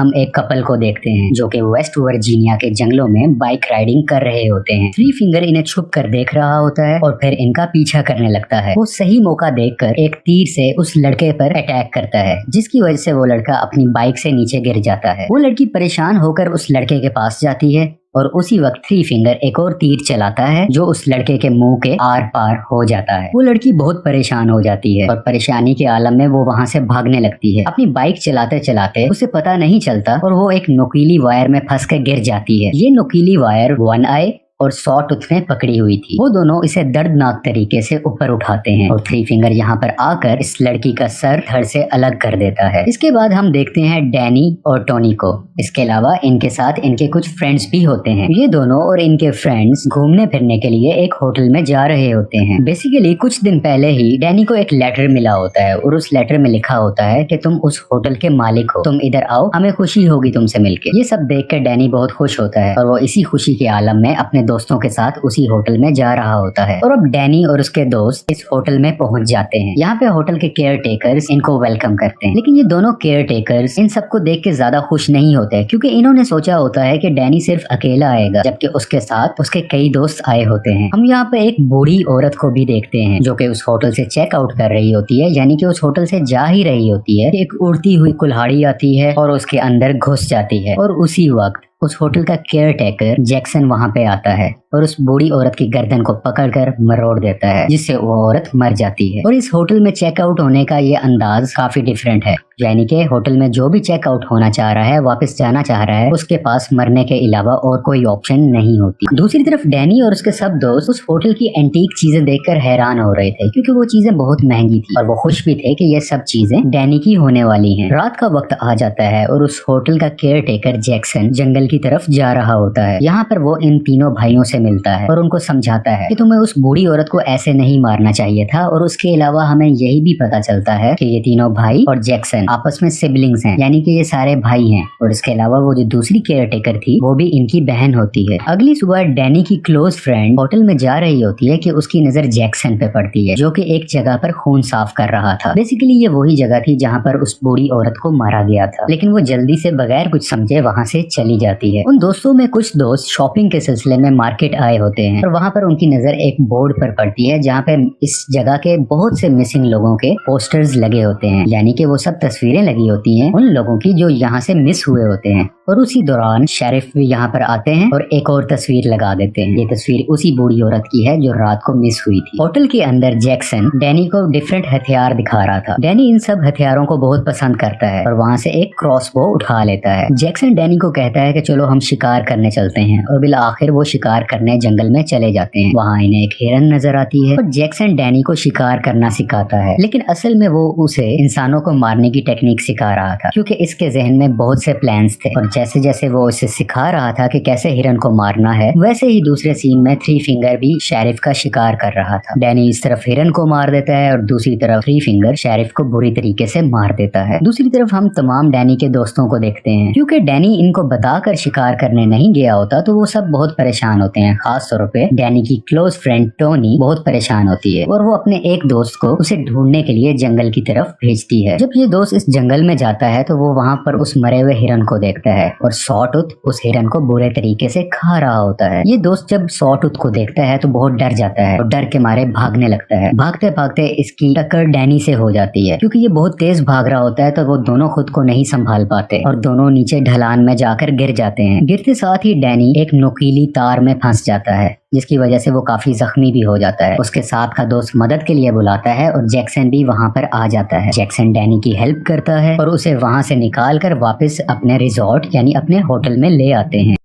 हम एक कपल को देखते हैं जो कि वेस्ट वर्जीनिया के जंगलों में बाइक राइडिंग कर रहे होते हैं। थ्री फिंगर इन्हें छुप कर देख रहा होता है और फिर इनका पीछा करने लगता है। वो सही मौका देखकर एक तीर से उस लड़के पर अटैक करता है, जिसकी वजह से वो लड़का अपनी बाइक से नीचे गिर जाता है। वो लड़की परेशान होकर उस लड़के के पास जाती है और उसी वक्त थ्री फिंगर एक और तीर चलाता है जो उस लड़के के मुंह के आर पार हो जाता है। वो लड़की बहुत परेशान हो जाती है और परेशानी के आलम में वो वहाँ से भागने लगती है। अपनी बाइक चलाते चलाते उसे पता नहीं चलता और वो एक नुकीली वायर में फंस कर गिर जाती है। ये नुकीली वायर वन आई और शॉट उसने पकड़ी हुई थी। वो दोनों इसे दर्दनाक तरीके से ऊपर उठाते हैं और थ्री फिंगर यहाँ पर आकर इस लड़की का सर धड़ से अलग कर देता है। इसके बाद हम देखते हैं डैनी और टोनी को। इसके अलावा इनके साथ इनके कुछ फ्रेंड्स भी होते हैं। ये दोनों और इनके फ्रेंड्स घूमने फिरने के लिए एक होटल में जा रहे होते हैं। बेसिकली कुछ दिन पहले ही डैनी को एक लेटर मिला होता है और उस लेटर में लिखा होता है कि तुम उस होटल के मालिक हो, तुम इधर आओ, हमें खुशी होगी तुमसे मिलके। ये सब देख कर डैनी बहुत खुश होता है और वो इसी खुशी के आलम में अपने दोस्तों के साथ उसी होटल में जा रहा होता है। और अब डैनी और उसके दोस्त इस होटल में पहुंच जाते हैं। यहाँ पे होटल के केयर टेकर्स इनको वेलकम करते हैं, लेकिन ये दोनों केयर टेकर्स इन सबको देख के ज्यादा खुश नहीं होते, क्योंकि इन्होंने सोचा होता है कि डैनी सिर्फ अकेला आएगा, जबकि उसके साथ उसके कई दोस्त आए होते हैं। हम यहाँ पे एक बूढ़ी औरत को भी देखते हैं जो कि उस होटल से चेक आउट कर रही होती है, यानी कि उस होटल से जा ही रही होती है। एक उड़ती हुई कुल्हाड़ी आती है और उसके अंदर घुस जाती है और उसी वक्त उस होटल का केयर टेकर जैक्सन वहाँ पे आता है और उस बूढ़ी औरत की गर्दन को पकड़कर मरोड़ देता है, जिससे वो औरत मर जाती है। और इस होटल में चेकआउट होने का ये अंदाज काफी डिफरेंट है, यानी कि होटल में जो भी चेकआउट होना चाह रहा है, वापस जाना चाह रहा है, उसके पास मरने के अलावा और कोई ऑप्शन नहीं होती। दूसरी तरफ डैनी और उसके सब दोस्त उस होटल की एंटीक चीजें देखकर हैरान हो रहे थे, क्योंकि वो चीजें बहुत महंगी थी और वो खुश भी थे कि ये सब चीजें डैनी की होने वाली हैं। रात का वक्त आ जाता है और उस होटल का केयर टेकर जैक्सन जंगल की तरफ जा रहा होता है। यहाँ पर वो इन तीनों भाइयों से मिलता है और उनको समझाता है कि तुम्हें उस बूढ़ी औरत को ऐसे नहीं मारना चाहिए था। और उसके अलावा हमें यही भी पता चलता है कि ये तीनों भाई और जैक्सन आपस में सिबलिंग्स हैं, यानी कि ये सारे भाई हैं। और इसके अलावा वो जो दूसरी केयर टेकर थी वो भी इनकी बहन होती है। अगली सुबह डैनी की क्लोज फ्रेंड होटल में जा रही होती है कि उसकी नजर जैक्सन पे पड़ती है, जो कि एक जगह पर खून साफ कर रहा था। बेसिकली ये वही जगह थी जहाँ पर उस बूढ़ी औरत को मारा गया था, लेकिन वो जल्दी से बगैर कुछ समझे वहाँ से चली जाती है। उन दोस्तों में कुछ दोस्त शॉपिंग के सिलसिले में मार्केट आए होते हैं और वहाँ पर उनकी नजर एक बोर्ड पर पड़ती है जहाँ पे इस जगह के बहुत से मिसिंग लोगों के पोस्टर्स लगे होते हैं, यानी कि वो सब तस्वीरें लगी होती हैं उन लोगों की जो यहाँ से मिस हुए होते हैं। और उसी दौरान शेरिफ भी यहाँ पर आते हैं और एक और तस्वीर लगा देते हैं। ये तस्वीर उसी बूढ़ी औरत की है जो रात को मिस हुई थी। होटल के अंदर जैक्सन डैनी को डिफरेंट हथियार दिखा रहा था। डैनी इन सब हथियारों को बहुत पसंद करता है और वहाँ से एक क्रॉसबो उठा लेता है। जैक्सन डैनी को कहता है कि चलो हम शिकार करने चलते हैं और बिल आखिर वो शिकार करने जंगल में चले जाते हैं। वहाँ इन्हें एक हिरन नजर आती है और जैक्सन डैनी को शिकार करना सिखाता है, लेकिन असल में वो उसे इंसानों को मारने की टेक्निक सिखा रहा था, क्योंकि इसके जहन में बहुत से प्लान्स थे। और जैसे जैसे वो उसे सिखा रहा था कि कैसे हिरन को मारना है, वैसे ही दूसरे सीन में थ्री फिंगर भी शेरिफ का शिकार कर रहा था। डैनी इस तरफ हिरन को मार देता है और दूसरी तरफ थ्री फिंगर शेरिफ को बुरी तरीके से मार देता है। दूसरी तरफ हम तमाम डैनी के दोस्तों को देखते हैं, क्योंकि डैनी इनको बताकर शिकार करने नहीं गया होता तो वो सब बहुत परेशान होते हैं। खास तौर पे डैनी की क्लोज फ्रेंड टोनी बहुत परेशान होती है और वो अपने एक दोस्त को उसे ढूंढने के लिए जंगल की तरफ भेजती है। जब ये दोस्त इस जंगल में जाता है तो वो वहाँ पर उस मरे हुए हिरन को देखता है और सॉटूथ उस हिरन को बुरे तरीके से खा रहा होता है। ये दोस्त जब सॉटूथ को देखता है तो बहुत डर जाता है और डर के मारे भागने लगता है। भागते भागते इसकी टक्कर डैनी से हो जाती है, क्योंकि ये बहुत तेज भाग रहा होता है तो वो दोनों खुद को नहीं संभाल पाते और दोनों नीचे ढलान में जाकर गिर जाते हैं। गिरते साथ ही डैनी एक नुकीली तार में फंस जाता है, जिसकी वजह से वो काफी जख्मी भी हो जाता है। उसके साथ का दोस्त मदद के लिए बुलाता है और जैक्सन भी वहाँ पर आ जाता है। जैक्सन डैनी की हेल्प करता है और उसे वहाँ से निकाल कर वापस अपने रिजॉर्ट यानी अपने होटल में ले आते हैं।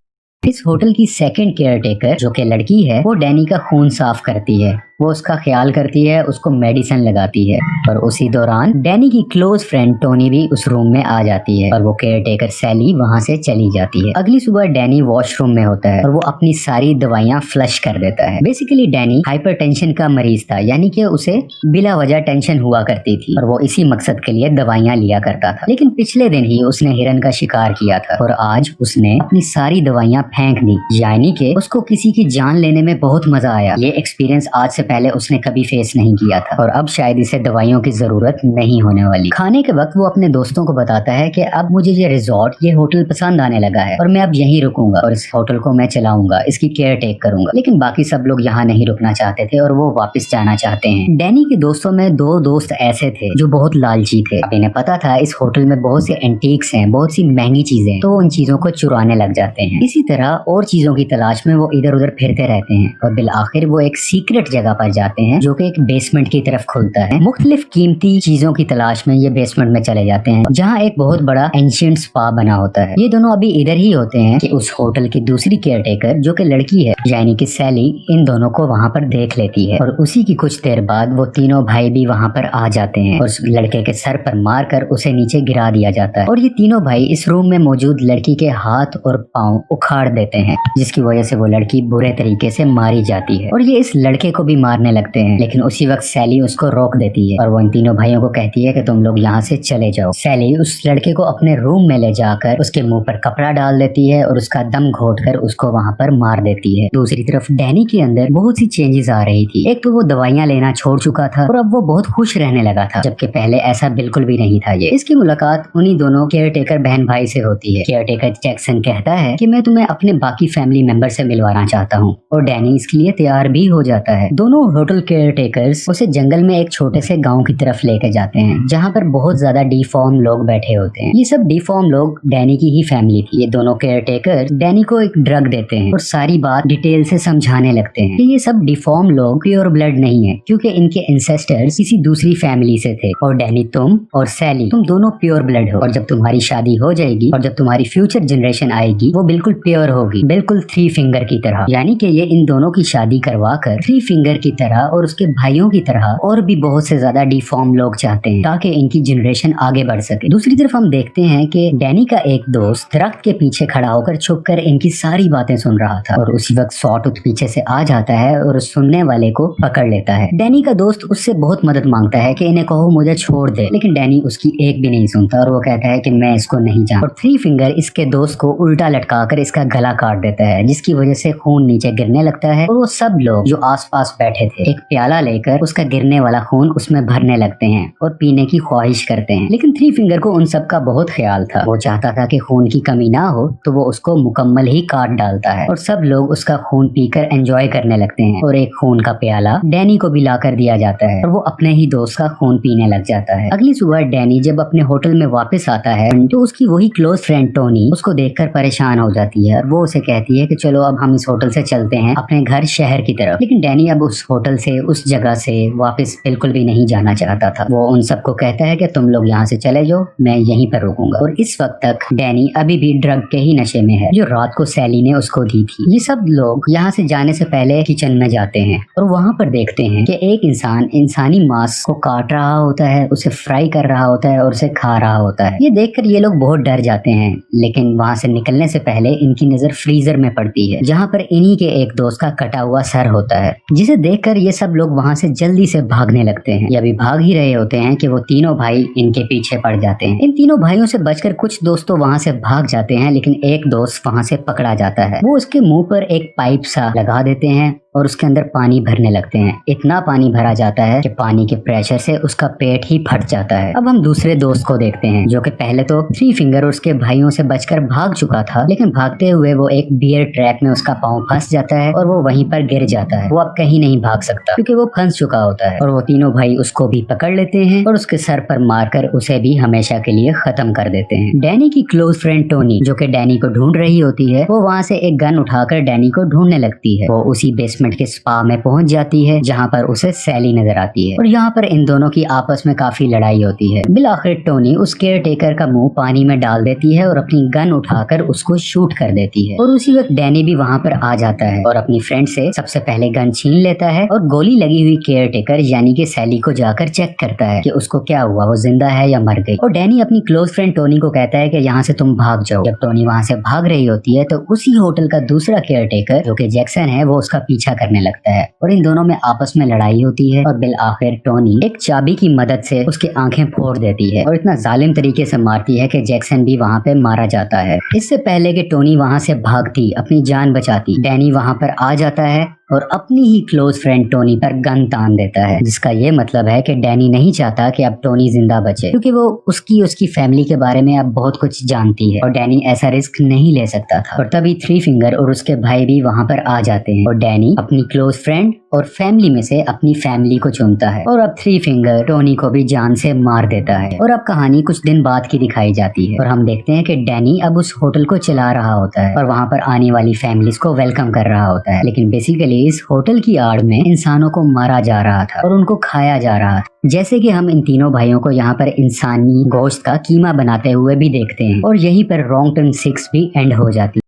इस होटल की सेकंड केयर टेकर जो कि लड़की है, वो डैनी का खून साफ करती है। वो उसका ख्याल करती है, उसको मेडिसिन लगाती है और उसी दौरान डैनी की क्लोज फ्रेंड टोनी भी उस रूम में आ जाती है और वो केयर टेकर सैली वहाँ से चली जाती है। अगली सुबह डैनी वॉशरूम में होता है और वो अपनी सारी दवाइयाँ फ्लश कर देता है। बेसिकली डैनी हाइपरटेंशन का मरीज था, यानी कि उसे बिला वजह टेंशन हुआ करती थी और वो इसी मकसद के लिए दवाइयाँ लिया करता था। लेकिन पिछले दिन ही उसने हिरन का शिकार किया था और आज उसने अपनी सारी दवाइयाँ फेंक दी, यानी कि उसको किसी की जान लेने में बहुत मजा आया। ये एक्सपीरियंस आज से पहले उसने कभी फेस नहीं किया था और अब शायद इसे दवाइयों की जरूरत नहीं होने वाली। खाने के वक्त वो अपने दोस्तों को बताता है कि अब मुझे ये रिजॉर्ट, ये होटल पसंद आने लगा है और मैं अब यहीं रुकूंगा और इस होटल को मैं चलाऊंगा, इसकी केयर टेक करूंगा। लेकिन बाकी सब लोग यहाँ नहीं रुकना चाहते थे और वो वापस जाना चाहते हैं। डैनी के दोस्तों में 2 दोस्त ऐसे थे जो बहुत लालची थे। अब इन्हें पता था इस होटल में बहुत से एंटीक्स हैं, बहुत सी महंगी चीजें, तो उन चीजों को चुराने लग जाते हैं। इसी तरह और चीजों की तलाश में वो इधर उधर फिरते रहते हैं और बिल आखिर वो एक सीक्रेट जगह पर जाते हैं जो कि एक बेसमेंट की तरफ खुलता है। मुख्तलिफ कीमती चीजों की तलाश में ये बेसमेंट में चले जाते हैं जहाँ एक बहुत बड़ा एंशिएंट स्पा बना होता है। ये दोनों अभी इधर ही होते हैं कि उस होटल की दूसरी केयरटेकर जो कि लड़की है, यानी कि सैली, इन दोनों को वहाँ पर देख लेती है और उसी की कुछ देर बाद वो तीनों भाई भी वहाँ पर आ जाते हैं और उस लड़के के सर पर मारकर उसे नीचे गिरा दिया जाता है और ये तीनों भाई इस रूम में मौजूद लड़की के हाथ और पाँव उखाड़ देते हैं, जिसकी वजह से वो लड़की बुरे तरीके से मारी जाती है और ये इस लड़के को भी मारने लगते हैं। लेकिन उसी वक्त सैली उसको रोक देती है और वो इन तीनों भाइयों को कहती है कि तुम लोग यहाँ से चले जाओ। सैली उस लड़के को अपने रूम में ले जाकर उसके मुंह पर कपड़ा डाल देती है और उसका दम घोटकर उसको वहाँ पर मार देती है। दूसरी तरफ डैनी के अंदर बहुत सी चेंजेस आ रही थी। एक तो वो दवाइयाँ लेना छोड़ चुका था और अब वो बहुत खुश रहने लगा था, जबकि पहले ऐसा बिल्कुल भी नहीं था। ये इसकी मुलाकात उन्हीं दोनों केयरटेकर बहन भाई से होती है। केयरटेकर जैक्सन कहता है कि मैं तुम्हें अपने बाकी फैमिली मेंबर से मिलवाना चाहता हूँ और डैनी इसके लिए तैयार भी हो जाता है। दोनों होटल केयरटेकर्स उसे जंगल में एक छोटे से गाँव की तरफ लेके जाते हैं जहाँ पर बहुत ज्यादा डिफॉर्म लोग बैठे होते हैं। ये सब डिफॉर्म लोग डैनी की ही फैमिली थी। ये दोनों केयरटेकर डैनी को एक ड्रग देते हैं और सारी बात डिटेल से समझाने लगते हैं कि ये सब डिफॉर्म लोग प्योर ब्लड नहीं है क्योंकि इनके एंसेस्टर्स किसी दूसरी फैमिली से थे और डैनी, तुम और सैली, तुम दोनों प्योर ब्लड हो और जब तुम्हारी शादी हो जाएगी और जब तुम्हारी फ्यूचर जनरेशन आएगी वो बिल्कुल प्योर होगी, बिल्कुल 3 फिंगर की तरह। यानी कि ये इन दोनों की शादी करवा कर 3 फिंगर की तरह और उसके भाइयों की तरह और भी बहुत से ज्यादा डिफॉर्म लोग चाहते हैं ताकि इनकी जनरेशन आगे बढ़ सके। दूसरी तरफ हम देखते हैं कि डैनी का एक दोस्त दरख्त के पीछे खड़ा होकर छुपकर इनकी सारी बातें सुन रहा था और उसी वक्त सॉटूथ पीछे से आ जाता है और उस सुनने वाले को पकड़ लेता है। डैनी का दोस्त उससे बहुत मदद मांगता है कि इन्हें कहो मुझे छोड़ दे, लेकिन डैनी उसकी एक भी नहीं सुनता और वो कहता है कि मैं इसको नहीं जानता और 3 फिंगर इसके दोस्त को उल्टा लटकाकर इसका गला काट देता है, जिसकी वजह से खून नीचे गिरने लगता है और वो सब लोग जो आसपास बैठे थे एक प्याला लेकर उसका गिरने वाला खून उसमें भरने लगते हैं और पीने की ख्वाहिश करते हैं। लेकिन 3 फिंगर को उन सब का बहुत ख्याल था। वो चाहता था कि खून की कमी ना हो तो वो उसको मुकम्मल ही काट डालता है और सब लोग उसका खून पीकर एंजॉय करने लगते हैं और एक खून का प्याला डैनी को भी ला कर दिया जाता है और वो अपने ही दोस्त का खून पीने लग जाता है। अगली सुबह डैनी जब अपने होटल में वापस आता है तो उसकी वही क्लोज फ्रेंड टोनी उसको देखकर परेशान हो जाती है और वो उसे कहती है कि चलो अब हम इस होटल से चलते हैं अपने घर शहर की तरफ। लेकिन डैनी अब उस होटल से, उस जगह से वापस बिल्कुल भी नहीं जाना चाहता था। वो उन सबको कहता है कि तुम लोग यहाँ से चले जाओ, मैं यहीं पर रुकूंगा। और इस वक्त तक डैनी अभी भी ड्रग के ही नशे में है जो रात को सैली ने उसको दी थी। ये सब लोग यहाँ से जाने से पहले किचन में जाते हैं और वहाँ पर देखते हैं कि एक इंसान इंसानी मांस को काट रहा होता है, उसे फ्राई कर रहा होता है और उसे खा रहा होता है। ये देखकर ये लोग बहुत डर जाते हैं, लेकिन वहाँ से निकलने से पहले इनकी नजर फ्रीजर में पड़ती है जहाँ पर इन्हीं के एक दोस्त का कटा हुआ सर होता है, जिसे देखकर ये सब लोग वहाँ से जल्दी से भागने लगते हैं। ये अभी भाग ही रहे होते हैं कि वो तीनों भाई इनके पीछे पड़ जाते हैं। इन तीनों भाइयों से बचकर कुछ दोस्त तो वहाँ से भाग जाते हैं, लेकिन एक दोस्त वहाँ से पकड़ा जाता है। वो उसके मुंह पर एक पाइप सा लगा देते हैं और उसके अंदर पानी भरने लगते हैं। इतना पानी भरा जाता है कि पानी के प्रेशर से उसका पेट ही फट जाता है। अब हम दूसरे दोस्त को देखते हैं जो कि पहले तो 3 फिंगर और उसके भाइयों से बचकर भाग चुका था, लेकिन भागते हुए वो एक बियर ट्रैक में उसका पाँव फंस जाता है और वो वहीं पर गिर जाता है। वो अब कहीं नहीं भाग सकता क्योंकि वो फंस चुका होता है और वो तीनों भाई उसको भी पकड़ लेते हैं और उसके सर पर मारकर उसे भी हमेशा के लिए खत्म कर देते हैं। डैनी की क्लोज फ्रेंड टोनी जो कि डैनी को ढूंढ रही होती है, वो वहाँ से एक गन उठाकर डैनी को ढूंढने लगती है। वो उसी बेसमेंट के स्पा में पहुंच जाती है जहाँ पर उसे सैली नजर आती है और यहाँ पर इन दोनों की आपस में काफी लड़ाई होती है। बिल आखिर टोनी उस केयर टेकर का मुंह पानी में डाल देती है और अपनी गन उठाकर उसको शूट कर देती है और उसी वक्त डैनी भी वहाँ पर आ जाता है और अपनी फ्रेंड से सबसे पहले गन छीन लेता है और गोली लगी हुई केयर टेकर यानी कि सैली को जाकर चेक करता है कि उसको क्या हुआ, वो जिंदा है या मर गई। और डैनी अपनी क्लोज फ्रेंड टोनी को कहता है कि यहाँ से तुम भाग जाओ। जब टोनी वहाँ से भाग रही होती है तो उसी होटल का दूसरा केयर टेकर जो कि जैक्सन है वो उसका पीछा करने लगता है और इन दोनों में आपस में लड़ाई होती है और बिल आखिर टोनी एक चाबी की मदद से उसकी आंखें फोड़ देती है और इतना जालिम तरीके से मारती है कि जैक्सन भी वहाँ पे मारा जाता है। इससे पहले कि टोनी वहाँ से भागती, अपनी जान बचाती, डैनी वहाँ पर आ जाता है और अपनी ही क्लोज फ्रेंड टोनी पर गन तान देता है, जिसका ये मतलब है कि डैनी नहीं चाहता कि अब टोनी जिंदा बचे, क्योंकि वो उसकी फैमिली के बारे में अब बहुत कुछ जानती है और डैनी ऐसा रिस्क नहीं ले सकता था। और तभी थ्री फिंगर और उसके भाई भी वहाँ पर आ जाते हैं और डैनी अपनी क्लोज फ्रेंड और फैमिली में से अपनी फैमिली को चुनता है और अब थ्री फिंगर टोनी को भी जान से मार देता है। और अब कहानी कुछ दिन बाद की दिखाई जाती है और हम देखते हैं कि डैनी अब उस होटल को चला रहा होता है और वहाँ पर आने वाली फैमिलीज को वेलकम कर रहा होता है, लेकिन बेसिकली इस होटल की आड़ में इंसानों को मारा जा रहा था और उनको खाया जा रहा था, जैसे कि हम इन तीनों भाइयों को यहाँ पर इंसानी गोश्त का कीमा बनाते हुए भी देखते हैं। और यहीं पर रॉन्ग टर्न 6 भी एंड हो जाती है।